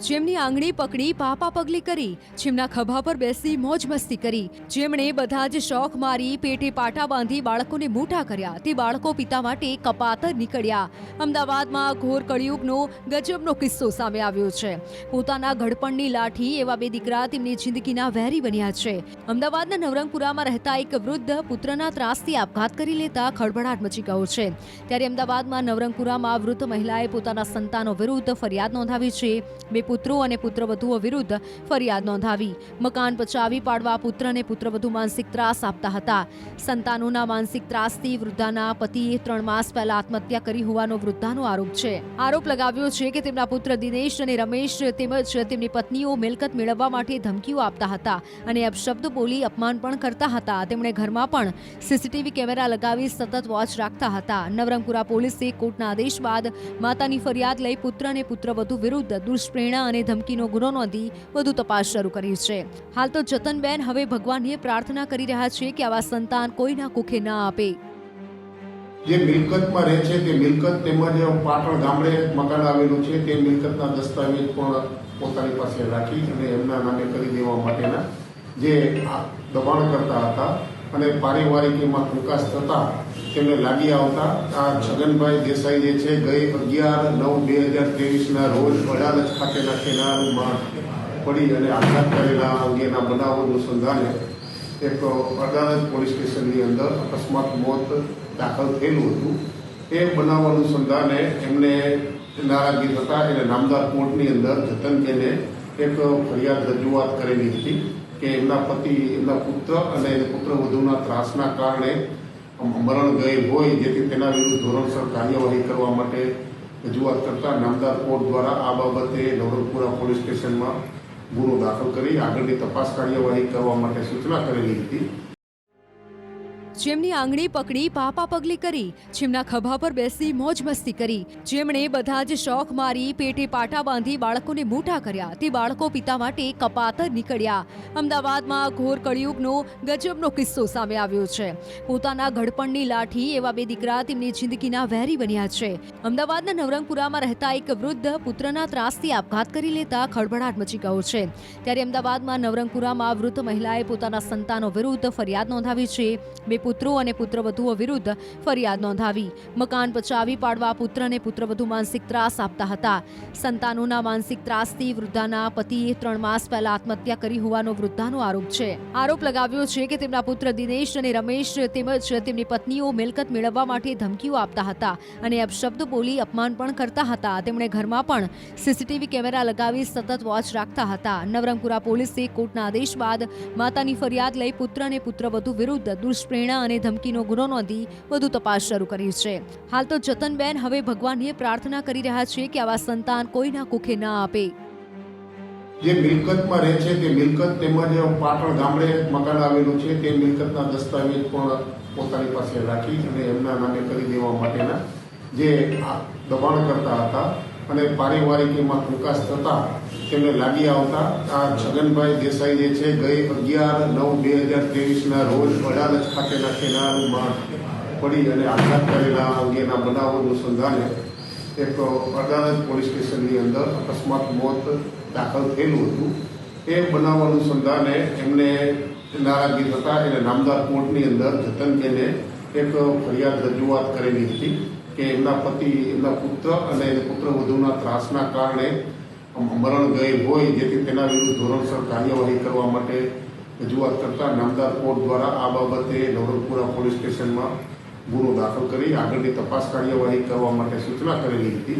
જેમની આંગળી પકડી પાપા પગલી કરી, જેમના ખભા પર બેસી મોજ મસ્તી કરી, જેમણે બધા જ શોખ મારી પેટે પાટા બાંધી બાળકોને મોટા કર્યા, તે બાળકો પિતા માટે કપાતર નીકળ્યા. અમદાવાદમાં ઘોર કળિયુગનો ગજબનો કિસ્સો સામે આવ્યો છે. પોતાના ઘડપણની લાઠી એવા બે દીકરા તેમની જિંદગીના વેરી બન્યા છે. અમદાવાદના નવરંગપુરામાં રહેતા એક વૃદ્ધ પુત્રના ત્રાસથી આપઘાત કરી લેતા ખળભળાટ મચી ગયો છે. ત્યારે અમદાવાદમાં નવરંગપુરામાં વૃદ્ધ મહિલાએ પોતાના સંતાનો વિરુદ્ધ ફરિયાદ નોંધાવી છે. બે પુત્રો અને પુત્રવધુઓ વિરુદ્ધ ફરિયાદ નોંધાવી. મકાન પચાવી પાડવા પુત્રને પુત્રવધુ માનસિક ત્રાસ આપતા હતા. સંતાનોના માનસિક ત્રાસથી વૃદ્ધાના પતિએ 3 માસ પહેલા આત્મહત્યા કરી હોવાનો વૃદ્ધાનો આરોપ છે. આરોપ લગાવ્યો છે કે તેમના પુત્ર દિનેશ અને રમેશ તેમજ તેમની પત્નીઓ મિલકત મેળવવા માટે ધમકીઓ આપતા હતા અને અપશબ્દ બોલી અપમાન પણ કરતા હતા. તેમણે ઘરમાં પણ સીસીટીવી કેમેરા લગાવી સતત વોચ રાખતા હતા. નવરંગપુરા પોલીસે કોર્ટના આદેશ બાદ માતાની ફરિયાદ લઈ પુત્ર અને પુત્રવધુ વિરુદ્ધ દુષ્પ્રેરણા અને ધમકીનો ગુનો નોંધી વધુ તપાસ શરૂ કરી છે. હાલ તો જતનબેન હવે ભગવાનને પ્રાર્થના કરી રહ્યા છે કે આવા સંતાન કોઈના કુખે ના આપે. જે મિલકતમાં રહે છે તે મિલકત તેમજ પાટણ ગામડે મકાન આવેલું છે તે મિલકતના દસ્તાવેજ પણ પોતાની પાસે રાખી અને એમના નામે કરી દેવા માટેના જે દબાણ કરતા હતા અને પારિવારિક એમાં વિકાસ થતા તેમને લાગી આવતા આ છગનભાઈ દેસાઈ જે છે ગઈ 11/9/2023 રોજ અડાલજ ખાતેના કેનાલમાં પડી અને આપઘાત કરેલા અંગેના બનાવ અનુસંધાને એક અડાલજ પોલીસ સ્ટેશનની અંદર અકસ્માત મોત દાખલ થયેલું હતું. એ બનાવ અનુસંધાને એમને નારાજગી થતા એને નામદાર કોર્ટની અંદર જતનબેને એક ફરિયાદ રજૂઆત કરેલી હતી કે એમના પતિ એમના પુત્ર અને પુત્રવધુના ત્રાસના કારણે મરણ ગયેલ હોય, જેથી તેના વિરુદ્ધ ધોરણસર કાર્યવાહી કરવા માટે રજૂઆત કરતા નામદાર કોર્ટ દ્વારા આ બાબતે નવરંગપુરા પોલીસ સ્ટેશનમાં ગુનો દાખલ કરી આગળની તપાસ કાર્યવાહી કરવા માટે સૂચના કરેલી હતી. જેમની આંગળી પકડી પાપા પગલી કરી, જેમના ખભા પર બેસી મોજ મસ્તી કરી, જેમણે બધા જ શોખ મારી પેટે પાટા બાંધી બાળકોને મોટા કર્યા, તે બાળકો પિતા માટે કપાતર નીકળ્યા. અમદાવાદમાં ઘોર કળિયુગનો ગજબનો કિસ્સો સામે આવ્યો છે. પોતાના ઘડપણની લાઠી એવા બે દીકરા તેમની જિંદગીના વેરી બન્યા છે. અમદાવાદના નવરંગપુરામાં રહેતા એક વૃદ્ધ પુત્રના ત્રાસથી આપઘાત કરી લેતા ખળભળાટ મચી ગયો છે. ત્યારે અમદાવાદમાં નવરંગપુરામાં વૃદ્ધ મહિલાએ પોતાના સંતાનો વિરુદ્ધ ફરિયાદ નોંધાવી છે. બે પુત્રો અને પુત્રવધુઓ વિરુદ્ધ ફરિયાદ નોંધાવી. મકાન પચાવી પાડવા પુત્રને પુત્રવધુ માનસિક ત્રાસ આપતા હતા. સંતાનોના માનસિક ત્રાસથી વૃદ્ધાના પતિએ 3 માસ પહેલા આત્મહત્યા કરી હોવાનો વૃદ્ધાનો આરોપ છે. આરોપ લગાવ્યો છે કે તેમના પુત્ર દિનેશ અને રમેશ તેમજ તેમની પત્નીઓ મિલકત મેળવવા માટે ધમકીઓ આપતા હતા અને અપશબ્દ બોલી અપમાન પણ કરતા હતા. તેમણે ઘરમાં પણ સીસીટીવી કેમેરા લગાવી સતત વોચ રાખતા હતા. નવરંગપુરા પોલીસે કોર્ટના આદેશ બાદ માતાની ફરિયાદ લઈ પુત્ર અને પુત્રવધુ વિરુદ્ધ દુષ્પ્રેરણા અને ધમકીનો ગુનો નોંધી વધુ તપાસ શરૂ કરી છે. હાલ તો જતનબેન હવે ભગવાનને પ્રાર્થના કરી રહ્યા છે કે આવા સંતાન કોઈના કુખે ના આપે. જે મિલકતમાં રહે છે તે મિલકત તેમજ પાટણ ગામડે મકાન આવેલું છે તે મિલકતના દસ્તાવેજ પણ પોતાની પાસે રાખી અને એમના નામે કરી દેવા માટેના જે દબાણ કરતા હતા અને પારિવારિક એમાં વિકાસ થતા તેમને લાગી આવતા આ છગનભાઈ દેસાઈ જે છે ગઈ 11/9/2023 રોજ અડાલજ ખાતેના કેનાલમાં પડી અને આપઘાત કરેલા અંગેના બનાવ અનુસંધાને એક અડાલજ પોલીસ સ્ટેશનની અંદર અકસ્માત મોત દાખલ થયેલું હતું. એ બનાવ અનુસંધાને એમને નારાજગી થતા એને નામદાર કોર્ટની અંદર જતનબેને એક ફરિયાદ રજૂઆત કરેલી હતી કે એમના પતિ એમના પુત્ર અને પુત્રવધુના ત્રાસના કારણે મરણ ગયેલ હોય, જેથી તેના વિરુદ્ધ ધોરણસર કાર્યવાહી કરવા માટે રજૂઆત કરતા નામદાર કોર્ટ દ્વારા આ બાબતે નવરંગપુરા પોલીસ સ્ટેશનમાં ગુનો દાખલ કરી આગળની તપાસ કાર્યવાહી કરવા માટે સૂચના કરેલી હતી.